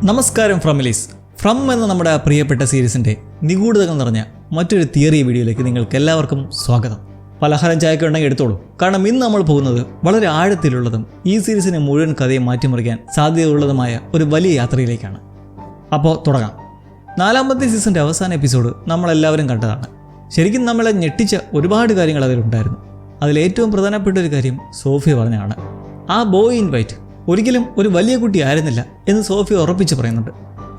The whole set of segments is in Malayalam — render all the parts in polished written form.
നമസ്കാരം ഫ്രമിലീസ്. ഫ്രം എന്ന നമ്മുടെ പ്രിയപ്പെട്ട സീരീസിൻ്റെ നിഗൂഢതകൾ നിറഞ്ഞ മറ്റൊരു തിയറി വീഡിയോയിലേക്ക് നിങ്ങൾക്ക് എല്ലാവർക്കും സ്വാഗതം. പലഹാരം ചായയൊക്കെ ഉണ്ടെങ്കിൽ എടുത്തോളൂ, കാരണം ഇന്ന് നമ്മൾ പോകുന്നത് വളരെ ആഴത്തിലുള്ളതും ഈ സീരീസിനെ മുഴുവൻ കഥയെ മാറ്റിമറിക്കാൻ സാധ്യതയുള്ളതുമായ ഒരു വലിയ യാത്രയിലേക്കാണ്. അപ്പോൾ തുടങ്ങാം. 4ാമത്തെ സീസണിൻ്റെ അവസാന എപ്പിസോഡ് നമ്മളെല്ലാവരും കണ്ടതാണ്. ശരിക്കും നമ്മളെ ഞെട്ടിച്ച ഒരുപാട് കാര്യങ്ങൾ അതിലുണ്ടായിരുന്നു. അതിലേറ്റവും പ്രധാനപ്പെട്ട ഒരു കാര്യം സോഫിയ പറഞ്ഞാണ്, ആ ബോയ് ഇൻ വൈറ്റ് ഒരിക്കലും ഒരു വലിയ കുട്ടി ആയിരുന്നില്ല എന്ന് സോഫിയ ഉറപ്പിച്ച് പറയുന്നുണ്ട്.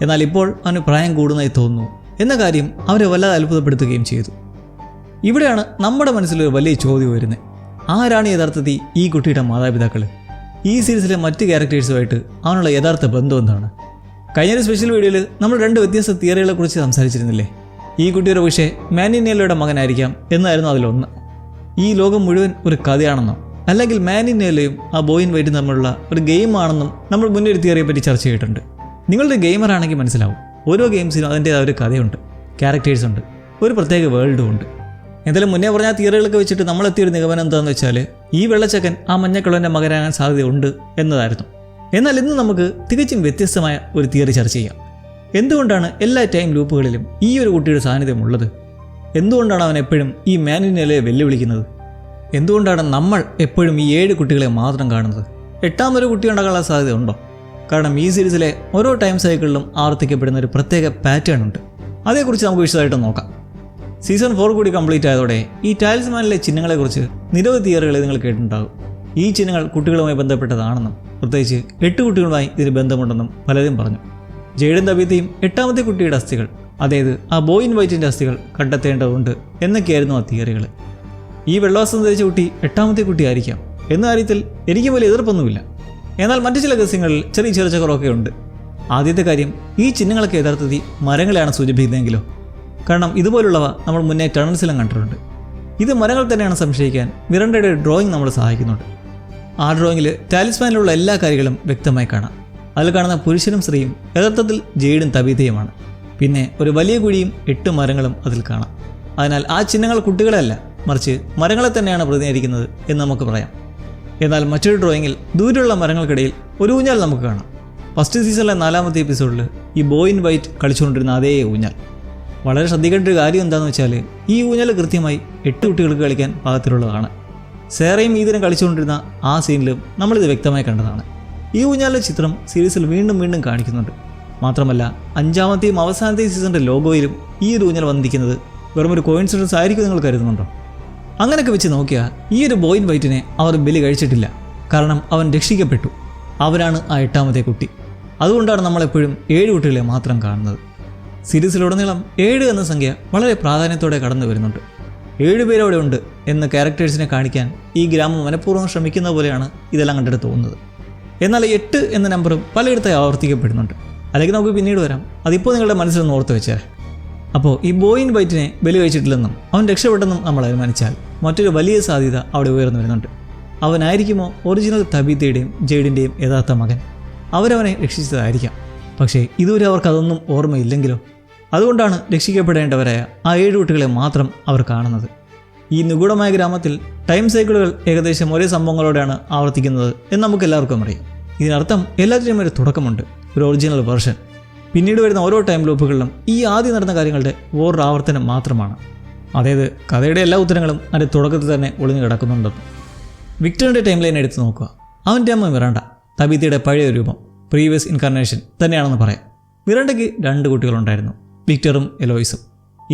എന്നാൽ ഇപ്പോൾ അവന് പ്രായം കൂടുന്നതായി തോന്നുന്നു എന്ന കാര്യം അവരെ വല്ലാതെ അത്ഭുതപ്പെടുത്തുകയും ചെയ്തു. ഇവിടെയാണ് നമ്മുടെ മനസ്സിലൊരു വലിയ ചോദ്യം വരുന്നത്. ആരാണ് യഥാർത്ഥത്തിൽ ഈ കുട്ടിയുടെ മാതാപിതാക്കൾ? ഈ സീരീസിലെ മറ്റ് ക്യാരക്ടേഴ്സുമായിട്ട് അവനുള്ള യഥാർത്ഥ ബന്ധം എന്താണ്? കഴിഞ്ഞൊരു സ്പെഷ്യൽ വീഡിയോയിൽ നമ്മൾ 2 വ്യത്യസ്ത തിയറികളെക്കുറിച്ച് സംസാരിച്ചിരുന്നില്ലേ? ഈ കുട്ടിയുടെ പക്ഷേ മാനിനേലയുടെ മകനായിരിക്കാം എന്നായിരുന്നു അതിലൊന്ന്. ഈ ലോകം മുഴുവൻ ഒരു കഥയാണെന്നോ അല്ലെങ്കിൽ മാനിനേലയും ആ ബോയ് ഇൻ വൈറ്റും തമ്മിലുള്ള ഒരു ഗെയിമാണെന്നും നമ്മൾ മുന്നേ ഒരു തിയറിയെ പറ്റി ചർച്ച ചെയ്തിട്ടുണ്ട്. നിങ്ങളുടെ ഗെയിമർ ആണെങ്കിൽ മനസ്സിലാവും, ഓരോ ഗെയിംസിനും അതിൻ്റേതായ ഒരു കഥയുണ്ട്, ക്യാരക്ടേഴ്സ് ഉണ്ട്, ഒരു പ്രത്യേക വേൾഡും ഉണ്ട്. എന്തായാലും മുന്നേ പറഞ്ഞ തിയറികളൊക്കെ വെച്ചിട്ട് നമ്മളെത്തിയൊരു നിഗമനം എന്താണെന്ന് വെച്ചാൽ ഈ വെള്ളച്ചക്കൻ ആ മഞ്ഞക്കുള്ളവൻ്റെ മകനാകാൻ സാധ്യതയുണ്ട് എന്നതായിരുന്നു. എന്നാൽ ഇന്ന് നമുക്ക് തികച്ചും വ്യത്യസ്തമായ ഒരു തിയറി ചർച്ച ചെയ്യാം. എന്തുകൊണ്ടാണ് എല്ലാ ടൈം ലൂപ്പുകളിലും ഈ ഒരു കുട്ടിയുടെ സാന്നിധ്യമുള്ളത്? എന്തുകൊണ്ടാണ് അവൻ എപ്പോഴും ഈ മാനിനേലയെ വെല്ലുവിളിക്കുന്നത്? എന്തുകൊണ്ടാണ് നമ്മൾ എപ്പോഴും ഈ 7 കുട്ടികളെ മാത്രം കാണുന്നത്? 8ാമൊരു കുട്ടി ഉണ്ടാകാനുള്ള സാധ്യത ഉണ്ടോ? കാരണം ഈ സീരീസിലെ ഓരോ ടൈം സൈക്കിളിലും ആവർത്തിക്കപ്പെടുന്ന ഒരു പ്രത്യേക പാറ്റേൺ ഉണ്ട്. അതേക്കുറിച്ച് നമുക്ക് വിശദമായിട്ട് നോക്കാം. സീസൺ 4 കൂടി കംപ്ലീറ്റ് ആയതോടെ ഈ ടാലിസ്മാനിലെ ചിഹ്നങ്ങളെക്കുറിച്ച് നിരവധി തിയറികൾ നിങ്ങൾ കേട്ടിട്ടുണ്ടാകും. ഈ ചിഹ്നങ്ങൾ കുട്ടികളുമായി ബന്ധപ്പെട്ടതാണെന്നും പ്രത്യേകിച്ച് 8 കുട്ടികളുമായി ഇതിന് ബന്ധമുണ്ടെന്നും പലരും പറഞ്ഞു. ജെയ്ഡൻ തബീത്തയും 8ാമത്തെ കുട്ടിയുടെ അസ്ഥികൾ, അതായത് ആ ബോയ് ഇൻ വൈറ്റിൻ്റെ അസ്ഥികൾ കണ്ടെത്തേണ്ടതുണ്ട് എന്നൊക്കെയായിരുന്നു ആ തിയറികൾ. ഈ വെള്ളവസ്ത്രം ധരിച്ച കുട്ടി 8ാമത്തെ കുട്ടിയായിരിക്കാം എന്ന കാര്യത്തിൽ എനിക്കും വലിയ എതിർപ്പൊന്നുമില്ല. എന്നാൽ മറ്റു ചില ഗസ്യങ്ങളിൽ ചെറിയ ചെറുചക്കറൊക്കെ ഉണ്ട്. ആദ്യത്തെ കാര്യം, ഈ ചിഹ്നങ്ങളൊക്കെ യഥാർത്ഥത്തിൽ മരങ്ങളെയാണ് സൂചിപ്പിക്കുന്നതെങ്കിലോ? കാരണം ഇതുപോലുള്ളവ നമ്മൾ മുന്നേ ടണൽസിലും കണ്ടിട്ടുണ്ട്. ഇത് മരങ്ങൾ തന്നെയാണ് സംശയിക്കാൻ മിറണ്ടയുടെ ഡ്രോയിങ് നമ്മളെ സഹായിക്കുന്നുണ്ട്. ആ ഡ്രോയിങ്ങിൽ ടാലിസ്മാനിലുള്ള എല്ലാ കാര്യങ്ങളും വ്യക്തമായി കാണാം. അതിൽ കാണുന്ന പുരുഷനും സ്ത്രീയും യഥാർത്ഥത്തിൽ ജെയ്ഡും തബീതയുമാണ്. പിന്നെ ഒരു വലിയ കുഴിയും 8 മരങ്ങളും അതിൽ കാണാം. അതിനാൽ ആ ചിഹ്നങ്ങൾ കുട്ടികളെയല്ല, മറിച്ച് മരങ്ങളെ തന്നെയാണ് പ്രതിനിധീകരിക്കുന്നത് എന്ന് നമുക്ക് പറയാം. എന്നാൽ മറ്റൊരു ഡ്രോയിങ്ങിൽ ദൂരെയുള്ള മരങ്ങൾക്കിടയിൽ ഒരു ഊഞ്ഞാൽ നമുക്ക് കാണാം. ഫസ്റ്റ് സീസണിലെ 4ാമത്തെ എപ്പിസോഡിൽ ഈ ബോയ് ഇൻ വൈറ്റ് കളിച്ചുകൊണ്ടിരുന്ന അതേ ഊഞ്ഞാൽ. വളരെ ശ്രദ്ധിക്കേണ്ട ഒരു കാര്യം എന്താണെന്ന് വെച്ചാൽ ഈ ഊഞ്ഞാൽ കൃത്യമായി 8 കുട്ടികൾക്ക് കളിക്കാൻ പാകത്തിലുള്ളതാണ്. സേറയും ഈദനും കളിച്ചുകൊണ്ടിരുന്ന ആ സീനിലും നമ്മളിത് വ്യക്തമായി കണ്ടതാണ്. ഈ ഊഞ്ഞാലിൻ്റെ ചിത്രം സീരീസിൽ വീണ്ടും വീണ്ടും കാണിക്കുന്നുണ്ട്. മാത്രമല്ല 5ാമത്തെയും അവസാനത്തെയും സീസണിൻ്റെ ലോഗോയിലും ഈ ഒരു ഊഞ്ഞാൽ വന്നിരിക്കുന്നത് വെറും ഒരു കോയിൻസിഡൻസ് ആയിരിക്കും നിങ്ങൾ കരുതുന്നുണ്ടോ? അങ്ങനെയൊക്കെ വെച്ച് നോക്കിയാൽ ഈ ഒരു ബോയ് ഇൻ വൈറ്റിനെ അവർ ബലി കഴിച്ചിട്ടില്ല. കാരണം അവൻ രക്ഷിക്കപ്പെട്ടു. അവരാണ് ആ 8ാമത്തെ കുട്ടി. അതുകൊണ്ടാണ് നമ്മളെപ്പോഴും 7 കുട്ടികളെ മാത്രം കാണുന്നത്. സീരീസിലുടനീളം 7 എന്ന സംഖ്യ വളരെ പ്രാധാന്യത്തോടെ കടന്നു വരുന്നുണ്ട്. 7 പേര് അവിടെ ഉണ്ട് എന്ന ക്യാരക്ടേഴ്സിനെ കാണിക്കാൻ ഈ ഗ്രാമം മനഃപൂർവ്വം ശ്രമിക്കുന്ന പോലെയാണ് ഇതെല്ലാം കണ്ടിട്ട് തോന്നുന്നത്. എന്നാൽ 8 എന്ന നമ്പറും പലയിടത്തായി ആവർത്തിക്കപ്പെടുന്നുണ്ട്. അല്ലെങ്കിൽ നമുക്ക് പിന്നീട് വരാം. അതിപ്പോൾ നിങ്ങളുടെ മനസ്സിലൊന്ന് ഓർത്ത് വെച്ചേ. അപ്പോൾ ഈ ബോയ് ഇൻ വൈറ്റിനെ ബലി കഴിച്ചിട്ടില്ലെന്നും അവൻ രക്ഷപ്പെട്ടെന്നും നമ്മൾ അനുമാനിച്ചാൽ മറ്റൊരു വലിയ സാധ്യത അവിടെ ഉയർന്നു വരുന്നുണ്ട്. അവനായിരിക്കുമോ ഒറിജിനൽ തബീത്തയുടെയും ജെയ്ഡിൻ്റെയും യഥാർത്ഥ മകൻ? അവരവനെ രക്ഷിച്ചതായിരിക്കാം. പക്ഷേ ഇതുവരെ അവർക്കതൊന്നും ഓർമ്മയില്ലെങ്കിലോ? അതുകൊണ്ടാണ് രക്ഷിക്കപ്പെടേണ്ടവരായ ആ 7 കുട്ടികളെ മാത്രം അവർ കാണുന്നത്. ഈ നിഗൂഢമായ ഗ്രാമത്തിൽ ടൈം സൈക്കിളുകൾ ഏകദേശം ഒരേ സംഭവങ്ങളോടെയാണ് ആവർത്തിക്കുന്നത് എന്ന് നമുക്ക് എല്ലാവർക്കും അറിയാം. ഇതിനർത്ഥം എല്ലാത്തിനും ഒരു തുടക്കമുണ്ട്, ഒരു ഒറിജിനൽ വെർഷൻ. പിന്നീട് വരുന്ന ഓരോ ടൈം ലൂപ്പുകളിലും ഈ ആദ്യം നടന്ന കാര്യങ്ങളുടെ വേറൊരു ആവർത്തനം മാത്രമാണ്. അതായത് കഥയുടെ എല്ലാ ഉത്തരങ്ങളും അതിൻ്റെ തുടക്കത്തിൽ തന്നെ ഒളിഞ്ഞു കിടക്കുന്നുണ്ടെന്ന്. വിക്ടറിൻ്റെ ടൈം ലൈൻ എടുത്ത് നോക്കുക. അവൻ്റെ അമ്മ മിറാണ്ട തബീത്തയുടെ പഴയ രൂപം, പ്രീവിയസ് ഇൻകാർണേഷൻ തന്നെയാണെന്ന് പറയാം. മിറാണ്ടയ്ക്ക് 2 കുട്ടികളുണ്ടായിരുന്നു, വിക്ടറും എലോയിസും.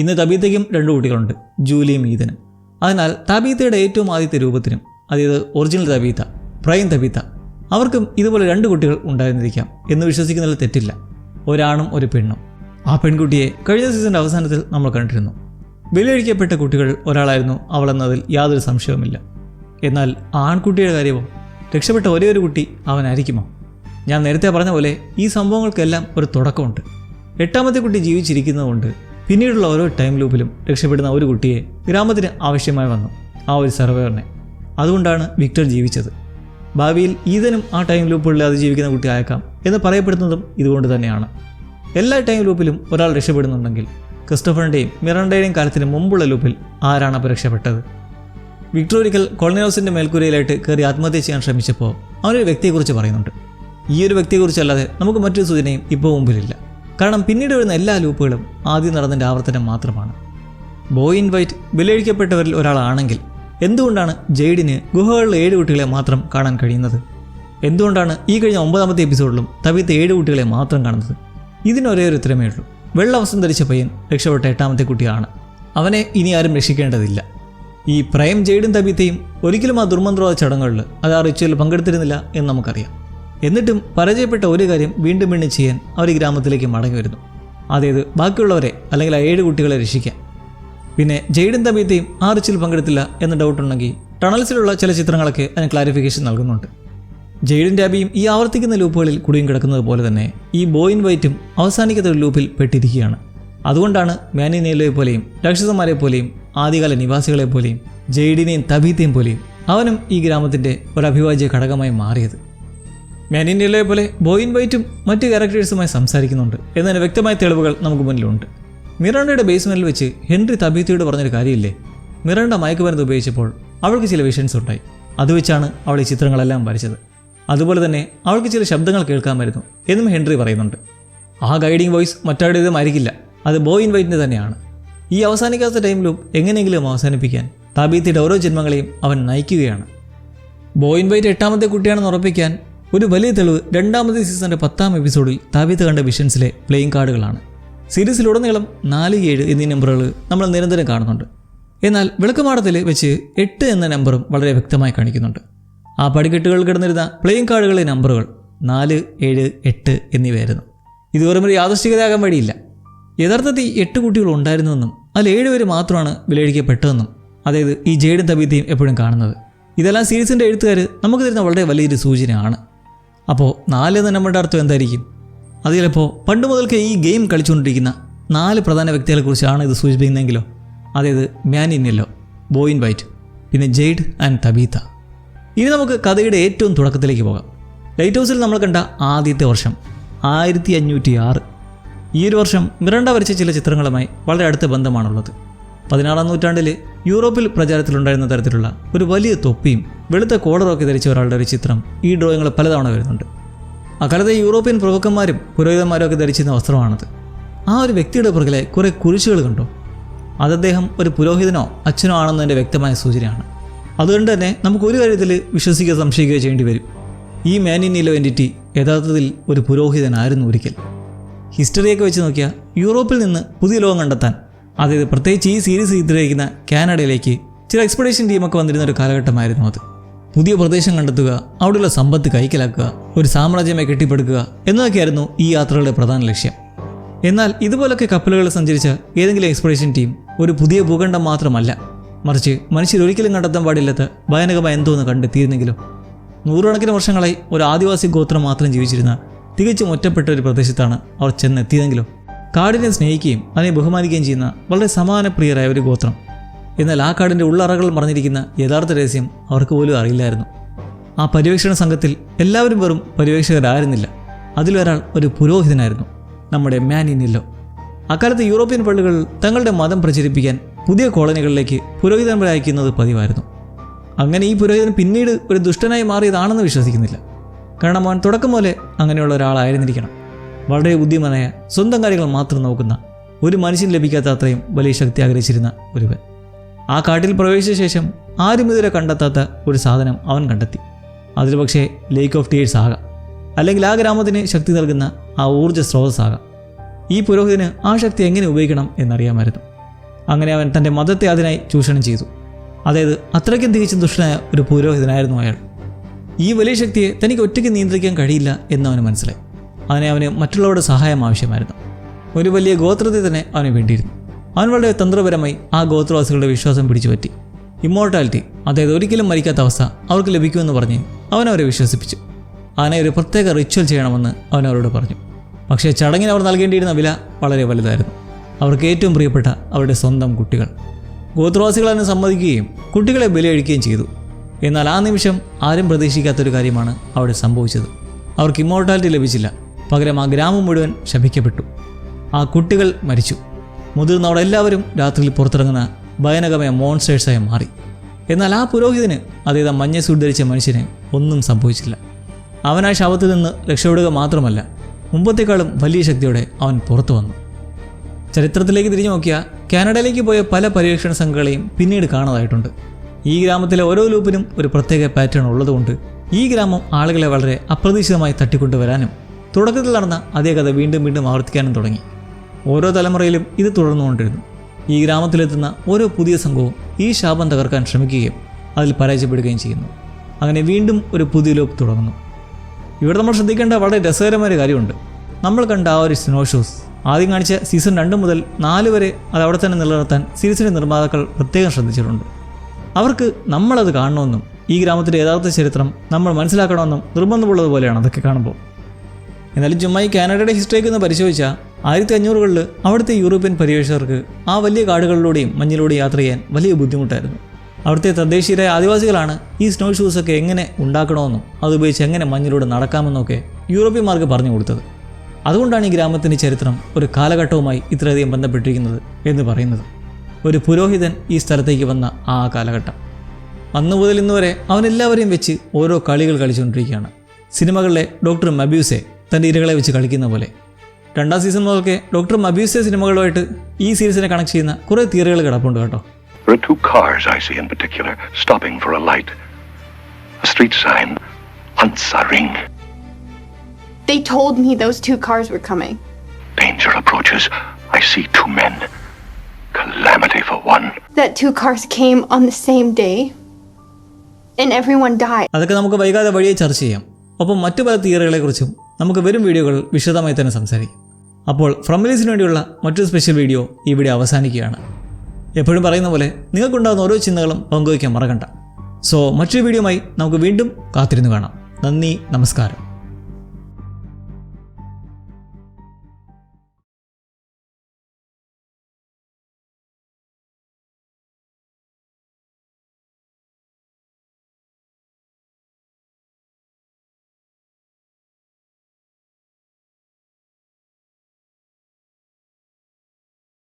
ഇന്ന് തബീത്തയ്ക്കും 2 കുട്ടികളുണ്ട്, ജൂലിയും ഈദനും. അതിനാൽ തബീത്തയുടെ ഏറ്റവും ആദ്യത്തെ രൂപത്തിനും, അതായത് ഒറിജിനൽ തബീത്ത, പ്രൈം തബീത്ത, അവർക്കും ഇതുപോലെ 2 കുട്ടികൾ ഉണ്ടായിരുന്നിരിക്കാം എന്ന് വിശ്വസിക്കുന്നതിൽ തെറ്റില്ല. ഒരാണും ഒരു പെണ്ണും. ആ പെൺകുട്ടിയെ കഴിഞ്ഞ സീസണിൻ്റെ അവസാനത്തിൽ നമ്മൾ കണ്ടിരുന്നു. ബലിയഴിക്കപ്പെട്ട കുട്ടികൾ ഒരാളായിരുന്നു അവളെന്നതിൽ യാതൊരു സംശയവുമില്ല. എന്നാൽ ആൺകുട്ടിയുടെ കാര്യമോ? രക്ഷപ്പെട്ട ഒരേ ഒരു കുട്ടി അവനായിരിക്കുമോ? ഞാൻ നേരത്തെ പറഞ്ഞ പോലെ ഈ സംഭവങ്ങൾക്കെല്ലാം ഒരു തുടക്കമുണ്ട്. 8ാമത്തെ കുട്ടി ജീവിച്ചിരിക്കുന്നതുകൊണ്ട് പിന്നീടുള്ള ഓരോ ടൈം ലൂപ്പിലും രക്ഷപ്പെടുന്ന ഒരു കുട്ടിയെ ഗ്രാമത്തിന് ആവശ്യമായി വന്നു, ആ ഒരു സർവൈവറിനെ. അതുകൊണ്ടാണ് വിക്ടർ ജീവിച്ചത്. ഭാവിയിൽ ഈദനും ആ ടൈം ലൂപ്പുകളിൽ അതിജീവിക്കുന്ന കുട്ടി ആയേക്കാം എന്ന് പറയപ്പെടുന്നതും ഇതുകൊണ്ട് തന്നെയാണ്. എല്ലാ ടൈം ലൂപ്പിലും ഒരാൾ രക്ഷപ്പെടുന്നുണ്ടെങ്കിൽ ക്രിസ്റ്റഫറിൻ്റെയും മിറണ്ടയുടെയും കാലത്തിന് മുമ്പുള്ള ലൂപ്പിൽ ആരാണ് അപ്പോൾ രക്ഷപ്പെട്ടത്? വിക്ടർ ഒരിക്കൽ കൊളനിയോസിൻ്റെ മേൽക്കൂരയിലായിട്ട് കയറി ആത്മഹത്യ ചെയ്യാൻ ശ്രമിച്ചപ്പോൾ അവനൊരു വ്യക്തിയെക്കുറിച്ച് പറയുന്നുണ്ട്. ഈ ഒരു വ്യക്തിയെക്കുറിച്ചല്ലാതെ നമുക്ക് മറ്റൊരു സൂചനയും ഇപ്പോൾ മുമ്പിലില്ല. കാരണം പിന്നീട് വരുന്ന എല്ലാ ലൂപ്പുകളും ആദ്യം നടന്നതിൻ്റെ ആവർത്തനം മാത്രമാണ്. ബോയ് ഇൻ വൈറ്റ് ബലിയഴിക്കപ്പെട്ടവരിൽ ഒരാളാണെങ്കിൽ എന്തുകൊണ്ടാണ് ജെയ്ഡിന് ഗുഹകളിലെ 7 കുട്ടികളെ മാത്രം കാണാൻ കഴിയുന്നത്? എന്തുകൊണ്ടാണ് ഈ കഴിഞ്ഞ 9ാമത്തെ എപ്പിസോഡിലും തബീത്ത 7 കുട്ടികളെ മാത്രം കാണുന്നത്? ഇതിനൊരേ ഒരു ഉത്തരമേ ഉള്ളൂ. വെള്ള വസ്ത്രം ധരിച്ച പയ്യൻ രക്ഷപ്പെട്ട 8ാമത്തെ കുട്ടിയാണ്. അവനെ ഇനി ആരും രക്ഷിക്കേണ്ടതില്ല. ഈ പ്രൈം ജെയ്ഡും തബീത്തയും ഒരിക്കലും ആ ദുർമന്ത്രവാദ ചടങ്ങുകളിൽ അത് ആ റിച്വലിൽ പങ്കെടുത്തിരുന്നില്ല എന്ന് നമുക്കറിയാം. എന്നിട്ടും പരാജയപ്പെട്ട ഒരു കാര്യം വീണ്ടും വീണ്ടും ചെയ്യാൻ അവർ ഈ ഗ്രാമത്തിലേക്ക് മടങ്ങി വരുന്നു. അതായത് ബാക്കിയുള്ളവരെ അല്ലെങ്കിൽ ആ 7 കുട്ടികളെ രക്ഷിക്കാൻ. പിന്നെ ജെയ്ഡും തബീത്തയും ആ റിച്വലിൽ പങ്കെടുത്തില്ല എന്ന് ഡൗട്ടുണ്ടെങ്കിൽ ടണൽസിലുള്ള ചില ചിത്രങ്ങളൊക്കെ അതിന് ക്ലാരിഫിക്കേഷൻ നൽകുന്നുണ്ട്. ജെയ്ഡും ടാബിയും ഈ ആവർത്തിക്കുന്ന ലൂപ്പുകളിൽ കുടുങ്ങി കിടക്കുന്നത് പോലെ തന്നെ ഈ ബോയ് ഇൻ വൈറ്റും അവസാനിക്കാത്ത ഒരു ലൂപ്പിൽ പെട്ടിരിക്കുകയാണ്. അതുകൊണ്ടാണ് മാനി നീലോയെ പോലെയും രാക്ഷസന്മാരെ പോലെയും ആദ്യകാല നിവാസികളെ പോലെയും ജെയ്ഡിനെയും തബീത്തയും പോലെയും അവനും ഈ ഗ്രാമത്തിൻ്റെ ഒരു അഭിവാജ്യ ഘടകമായി മാറിയത്. മാനി നീലോയെ പോലെ ബോയ് ഇൻ വൈറ്റും മറ്റ് ക്യാരക്ടേഴ്സുമായി സംസാരിക്കുന്നുണ്ട് എന്നതിന് വ്യക്തമായ തെളിവുകൾ നമുക്ക് മുന്നിലുണ്ട്. മിറാണ്ടയുടെ ബേസ്മെൻറ്റിൽ വെച്ച് ഹെൻറി തബീത്തയോട് പറഞ്ഞൊരു കാര്യമില്ലേ, മിറാണ്ട മയക്കുമരുന്ന് ഉപയോഗിച്ചപ്പോൾ അവൾക്ക് ചില വിഷൻസ് ഉണ്ടായി, അത് വെച്ചാണ് അവൾ ഈ ചിത്രങ്ങളെല്ലാം വരച്ചത്. അതുപോലെ തന്നെ അവൾക്ക് ചില ശബ്ദങ്ങൾ കേൾക്കാമായിരുന്നു എന്നും ഹെൻറി പറയുന്നുണ്ട്. ആ ഗൈഡിങ് വോയിസ് മറ്റാരുടേതുമായിരിക്കില്ല, അത് ബോയ് ഇൻ വൈറ്റിൻ്റെ തന്നെയാണ്. ഈ അവസാനിക്കാത്ത ടൈം ലൂപ്പ് എങ്ങനെയെങ്കിലും അവസാനിപ്പിക്കാൻ തബീത്തയുടെ ഓരോ ജന്മങ്ങളെയും അവൻ നയിക്കുകയാണ്. ബോയ് ഇൻ വൈറ്റ് 8ാമത്തെ കുട്ടിയാണെന്ന് ഉറപ്പിക്കാൻ ഒരു വലിയ തെളിവ് 2ാമത്തെ സീസണിൻ്റെ 10ാം എപ്പിസോഡിൽ തബീത്ത കണ്ട വിഷൻസിലെ പ്ലേയിങ് കാർഡുകളാണ്. സീരീസിലുടനീളം 4, 7 എന്നീ നമ്പറുകൾ നമ്മൾ നിരന്തരം കാണുന്നുണ്ട്. എന്നാൽ വിളക്കുമാടത്തിൽ വെച്ച് 8 എന്ന നമ്പറും വളരെ വ്യക്തമായി കാണിക്കുന്നുണ്ട്. ആ പടിക്കെട്ടുകൾ കിടന്നിരുന്ന പ്ലേയിങ് കാർഡുകളിലെ നമ്പറുകൾ 4, 7, 8 എന്നിവയായിരുന്നു. ഇത് വെറും ഒരു യാദൃശ്ചികതയാകാൻ വഴിയില്ല. യഥാർത്ഥത്തിൽ 8 കുട്ടികൾ ഉണ്ടായിരുന്നുവെന്നും അതിൽ 7 പേര് മാത്രമാണ് വിലയിടിക്കപ്പെട്ടതെന്നും അതായത് ഈ ജെയ്ഡും തബീത്തയും എപ്പോഴും കാണുന്നത്. ഇതെല്ലാം സീരീസിൻ്റെ എഴുത്തുകാർ നമുക്ക് തരുന്ന വളരെ വലിയൊരു സൂചനയാണ്. അപ്പോൾ 4 എന്ന നമ്പറുടെ അർത്ഥം എന്തായിരിക്കും? അത് ചിലപ്പോൾ പണ്ട് മുതൽക്ക് ഈ ഗെയിം കളിച്ചുകൊണ്ടിരിക്കുന്ന 4 പ്രധാന വ്യക്തികളെക്കുറിച്ചാണ് ഇത് സൂചിപ്പിക്കുന്നതെങ്കിലോ? അതായത് മാനി നീലോ, ബോയ് ഇൻ വൈറ്റ്, പിന്നെ ജെയ്ഡ് ആൻഡ് തബീത്ത. ഇനി നമുക്ക് കഥയുടെ ഏറ്റവും തുടക്കത്തിലേക്ക് പോകാം. ലൈറ്റ് ഹൗസിൽ നമ്മൾ കണ്ട ആദ്യത്തെ വർഷം 1506. ഈ ഒരു വർഷം മിറാണ്ട വരച്ച ചില ചിത്രങ്ങളുമായി വളരെ അടുത്ത ബന്ധമാണുള്ളത്. 16ാം നൂറ്റാണ്ടിൽ യൂറോപ്പിൽ പ്രചാരത്തിലുണ്ടായിരുന്ന തരത്തിലുള്ള ഒരു വലിയ തൊപ്പിയും വെളുത്ത കോളറൊക്കെ ധരിച്ച ഒരാളുടെ ഒരു ചിത്രം ഈ ഡ്രോയിങ്ങൾ പലതവണ വരുന്നുണ്ട്. അക്കാലത്തെ യൂറോപ്യൻ പ്രഭുക്കന്മാരും പുരോഹിതന്മാരും ഒക്കെ ധരിച്ചിരുന്ന വസ്ത്രമാണത്. ആ ഒരു വ്യക്തിയുടെ പുറകിലെ കുറേ കുരിശുകൾ കണ്ടോ? അത് അദ്ദേഹം ഒരു പുരോഹിതനോ അച്ഛനോ ആണെന്നതിൻ്റെ വ്യക്തമായ സൂചനയാണ്. അതുകൊണ്ട് തന്നെ നമുക്ക് ഒരു കാര്യത്തിൽ വിശ്വസിക്കുകയോ സംശയിക്കുകയോ ചെയ്യേണ്ടി വരും. ഈ മാനി നീലോ എൻറ്റിറ്റി യഥാർത്ഥത്തിൽ ഒരു പുരോഹിതനായിരുന്നു ഒരിക്കൽ. ഹിസ്റ്ററിയൊക്കെ വെച്ച് നോക്കിയാൽ യൂറോപ്പിൽ നിന്ന് പുതിയ ലോകം കണ്ടെത്താൻ, അതായത് പ്രത്യേകിച്ച് ഈ സീരീസ് ചിത്രീകരിക്കുന്ന കാനഡയിലേക്ക് ചില എക്സ്പെഡീഷൻ ടീമൊക്കെ വന്നിരുന്ന ഒരു കാലഘട്ടമായിരുന്നു അത്. പുതിയ പ്രദേശം കണ്ടെത്തുക, അവിടെയുള്ള സമ്പത്ത് കൈക്കലാക്കുക, ഒരു സാമ്രാജ്യമായി കെട്ടിപ്പടുക്കുക എന്നതൊക്കെയായിരുന്നു ഈ യാത്രകളുടെ പ്രധാന ലക്ഷ്യം. എന്നാൽ ഇതുപോലൊക്കെ കപ്പലുകൾ സഞ്ചരിച്ച ഏതെങ്കിലും എക്സ്പെഡീഷൻ ടീം ഒരു പുതിയ ഭൂഖണ്ഡം മാത്രമല്ല, മറിച്ച് മനുഷ്യർ ഒരിക്കലും കണ്ടെത്താൻ പാടില്ലാത്ത ഭയാനകമായ എന്തോന്ന് കണ്ടെത്തിയിരുന്നെങ്കിലും. നൂറുകണക്കിന് വർഷങ്ങളായി ഒരു ആദിവാസി ഗോത്രം മാത്രം ജീവിച്ചിരുന്ന തികച്ചും ഒറ്റപ്പെട്ട ഒരു പ്രദേശത്താണ് അവർ ചെന്നെത്തിയതെങ്കിലോ. കാടിനെ സ്നേഹിക്കുകയും അതിനെ ബഹുമാനിക്കുകയും ചെയ്യുന്ന വളരെ സമാധാനപ്രിയരായ ഒരു ഗോത്രം. എന്നാൽ ആ കാടിൻ്റെ ഉള്ളറകൾ മറഞ്ഞിരിക്കുന്ന യഥാർത്ഥ രഹസ്യം അവർക്ക് പോലും അറിയില്ലായിരുന്നു. ആ പര്യവേക്ഷണ സംഘത്തിൽ എല്ലാവരും വെറും പര്യവേക്ഷകരായിരുന്നില്ല. അതിലൊരാൾ ഒരു പുരോഹിതനായിരുന്നു, നമ്മുടെ മാനി നീലോ. അക്കാലത്ത് യൂറോപ്യൻ പള്ളികൾ തങ്ങളുടെ മതം പ്രചരിപ്പിക്കാൻ പുതിയ കോളനികളിലേക്ക് പുരോഹിതന്മാരെ അയക്കുന്നത് പതിവായിരുന്നു. അങ്ങനെ ഈ പുരോഹിതൻ പിന്നീട് ഒരു ദുഷ്ടനായി മാറിയതാണെന്ന് വിശ്വസിക്കുന്നില്ല. കാരണം അവൻ തുടക്കം പോലെ അങ്ങനെയുള്ള ഒരാളായിരുന്നിരിക്കണം. വളരെ ബുദ്ധിമാനായ, സ്വന്തം കാര്യങ്ങൾ മാത്രം നോക്കുന്ന, ഒരു മനുഷ്യൻ ലഭിക്കാത്ത അത്രയും വലിയ ശക്തി ആഗ്രഹിച്ചിരുന്ന ഒരുവൻ. ആ കാട്ടിൽ പ്രവേശിച്ച ശേഷം ആരും ഇതുവരെ കണ്ടെത്താത്ത ഒരു സാധനം അവൻ കണ്ടെത്തി. അതിൽ പക്ഷേ ലേക്ക് ഓഫ് ടീയേഴ്സ് ആകാം, അല്ലെങ്കിൽ ആ ഗ്രാമത്തിന് ശക്തി നൽകുന്ന ആ ഊർജ്ജ സ്രോതസ്സാകാം. ഈ പുരോഹിതന് ആ ശക്തി എങ്ങനെ ഉപയോഗിക്കണം എന്നറിയാമായിരുന്നു. അങ്ങനെ അവൻ തൻ്റെ മതത്തെ അതിനായി ചൂഷണം ചെയ്തു. അതായത് അത്രയ്ക്കും തികച്ചും ദുഷ്ടനായ ഒരു പുരോഹിതനായിരുന്നു അയാൾ. ഈ വലിയ ശക്തിയെ തനിക്ക് ഒറ്റയ്ക്ക് നിയന്ത്രിക്കാൻ കഴിയില്ല എന്നവന് മനസ്സിലായി. അവന് മറ്റുള്ളവരുടെ സഹായം ആവശ്യമായിരുന്നു. ഒരു വലിയ ഗോത്രത്തെ തന്നെ അവന് വേണ്ടിയിരുന്നു. അവൻ വളരെ തന്ത്രപരമായി ആ ഗോത്രവാസികളുടെ വിശ്വാസം പിടിച്ചുപറ്റി. ഇമ്മോർട്ടാലിറ്റി, അതായത് ഒരിക്കലും മരിക്കാത്ത അവസ്ഥ അവർക്ക് ലഭിക്കുമെന്ന് പറഞ്ഞ് അവനവരെ വിശ്വസിപ്പിച്ചു. അവനെ ഒരു പ്രത്യേക റിച്വൽ ചെയ്യണമെന്ന് അവനവരോട് പറഞ്ഞു. പക്ഷേ ചടങ്ങിന് അവർ നൽകേണ്ടിയിരുന്ന വില വളരെ വലുതായിരുന്നു. അവർക്ക് ഏറ്റവും പ്രിയപ്പെട്ട അവരുടെ സ്വന്തം കുട്ടികൾ. ഗോത്രവാസികൾ അതിനെ സമ്മതിക്കുകയും കുട്ടികളെ ബലിയഴിക്കുകയും ചെയ്തു. എന്നാൽ ആ നിമിഷം ആരും പ്രതീക്ഷിക്കാത്തൊരു കാര്യമാണ് അവിടെ സംഭവിച്ചത്. അവർക്ക് ഇമ്മോർട്ടാലിറ്റി ലഭിച്ചില്ല. പകരം ആ ഗ്രാമം മുഴുവൻ ശപിക്കപ്പെട്ടു. ആ കുട്ടികൾ മരിച്ചു. മുതിർന്നവരെല്ലാവരും രാത്രിയിൽ പുറത്തിറങ്ങുന്ന ഭയാനകമായ മോൺസ്റ്റേഴ്സായി മാറി. എന്നാൽ ആ പുരോഹിതന്, അതായത് മഞ്ഞ സൂട്ട് ധരിച്ച മനുഷ്യന് ഒന്നും സംഭവിച്ചില്ല. അവൻ ആ ശവത്തിൽ നിന്ന് രക്ഷപ്പെടുക മാത്രമല്ല, മുമ്പത്തേക്കാളും വലിയ ശക്തിയോടെ അവൻ പുറത്തു വന്നു. ചരിത്രത്തിലേക്ക് തിരിഞ്ഞു നോക്കിയാൽ കാനഡയിലേക്ക് പോയ പല പര്യവേക്ഷണ സംഘങ്ങളെയും പിന്നീട് കാണാതായിട്ടുണ്ട്. ഈ ഗ്രാമത്തിലെ ഓരോ ലൂപ്പിനും ഒരു പ്രത്യേക പാറ്റേൺ ഉള്ളതുകൊണ്ട് ഈ ഗ്രാമം ആളുകളെ വളരെ അപ്രതീക്ഷിതമായി തട്ടിക്കൊണ്ടുവരാനും തുടക്കത്തിൽ നടന്ന അതേ കഥ വീണ്ടും വീണ്ടും ആവർത്തിക്കാനും തുടങ്ങി. ഓരോ തലമുറയിലും ഇത് തുടർന്നുകൊണ്ടിരുന്നു. ഈ ഗ്രാമത്തിലെത്തുന്ന ഓരോ പുതിയ സംഘവും ഈ ശാപം തകർക്കാൻ ശ്രമിക്കുകയും അതിൽ പരാജയപ്പെടുകയും ചെയ്യുന്നു. അങ്ങനെ വീണ്ടും ഒരു പുതിയ ലൂപ്പ് തുടങ്ങുന്നു. ഇവിടെ നമ്മൾ ശ്രദ്ധിക്കേണ്ട വളരെ രസകരമായ കാര്യമുണ്ട്. നമ്മൾ കണ്ട ആ ഒരു സ്നോ ഷൂസ് ആദ്യം കാണിച്ച സീസൺ 2 മുതൽ 4 വരെ അത് അവിടെ തന്നെ നിലനിർത്താൻ സീരീസിൻ്റെ നിർമ്മാതാക്കൾ പ്രത്യേകം ശ്രദ്ധിച്ചിട്ടുണ്ട്. അവർക്ക് നമ്മളത് കാണണമെന്നും ഈ ഗ്രാമത്തിൻ്റെ യഥാർത്ഥ ചരിത്രം നമ്മൾ മനസ്സിലാക്കണമെന്നും നിർബന്ധമുള്ളതുപോലെയാണ് അതൊക്കെ കാണുമ്പോൾ. എന്നാലും ചുമ്മാ ഈ കാനഡയുടെ ഹിസ്റ്ററിയൊക്കെ ഒന്ന് പരിശോധിച്ചാൽ 1500-കളിൽ അവിടുത്തെ യൂറോപ്യൻ പര്യവേഷകർക്ക് ആ വലിയ കാടുകളിലൂടെയും മഞ്ഞിലൂടെയും യാത്ര ചെയ്യാൻ വലിയ ബുദ്ധിമുട്ടായിരുന്നു. അവിടുത്തെ തദ്ദേശീയരായ ആദിവാസികളാണ് ഈ സ്നോ ഷൂസൊക്കെ എങ്ങനെ ഉണ്ടാക്കണമെന്നും അതുപയോഗിച്ച് എങ്ങനെ മഞ്ഞിലൂടെ നടക്കാമെന്നൊക്കെ യൂറോപ്യന്മാർക്ക് പറഞ്ഞു കൊടുത്തത്. അതുകൊണ്ടാണ് ഈ ഗ്രാമത്തിൻ്റെ ചരിത്രം ഒരു കാലഘട്ടവുമായി ഇത്രയധികം ബന്ധപ്പെട്ടിരിക്കുന്നത് എന്ന് പറയുന്നത്. ഒരു പുരോഹിതൻ ഈ സ്ഥലത്തേക്ക് വന്ന ആ കാലഘട്ടം, അന്നു മുതൽ ഇന്ന് വരെ അവനെല്ലാവരെയും വെച്ച് ഓരോ കളികൾ കളിച്ചുകൊണ്ടിരിക്കുകയാണ്. സിനിമകളിലെ ഡോക്ടർ മബ്യൂസെ തൻ്റെ ഇരകളെ വെച്ച് കളിക്കുന്ന പോലെ. 2ാം സീസൺ മുതൽക്ക് ഡോക്ടർ മബ്യൂസെ സിനിമകളുമായിട്ട് ഈ സീരീസിനെ കണക്ട് ചെയ്യുന്ന കുറേ തിയറികൾ കിടപ്പുണ്ട് കേട്ടോ. There are 2 cars I see in particular, stopping for a light. A street sign, Hansa Ring. They told me those 2 cars were coming. Danger approaches. I see 2 men. Calamity for one. That 2 cars came on the same day, and everyone died. അതൊക്കെ നമുക്ക് വൈകാതെ വഴിയെ ചർച്ച ചെയ്യാം. ഒപ്പം മറ്റു പല തിയറികളെക്കുറിച്ചും നമുക്ക് വരും വീഡിയോകൾ വിശദമായി തന്നെ സംസാരിക്കും. അപ്പോൾ ഫ്രം റിലീസിന് വേണ്ടിയുള്ള മറ്റൊരു സ്പെഷ്യൽ വീഡിയോ ഇവിടെ അവസാനിക്കുകയാണ്. എപ്പോഴും പറയുന്ന പോലെ നിങ്ങൾക്കുണ്ടാകുന്ന ഓരോ ചിന്തകളും പങ്കുവയ്ക്കാൻ മറക്കണ്ട. സോ മറ്റൊരു വീഡിയോയുമായി നമുക്ക് വീണ്ടും കാത്തിരുന്ന് കാണാം. നന്ദി, നമസ്കാരം.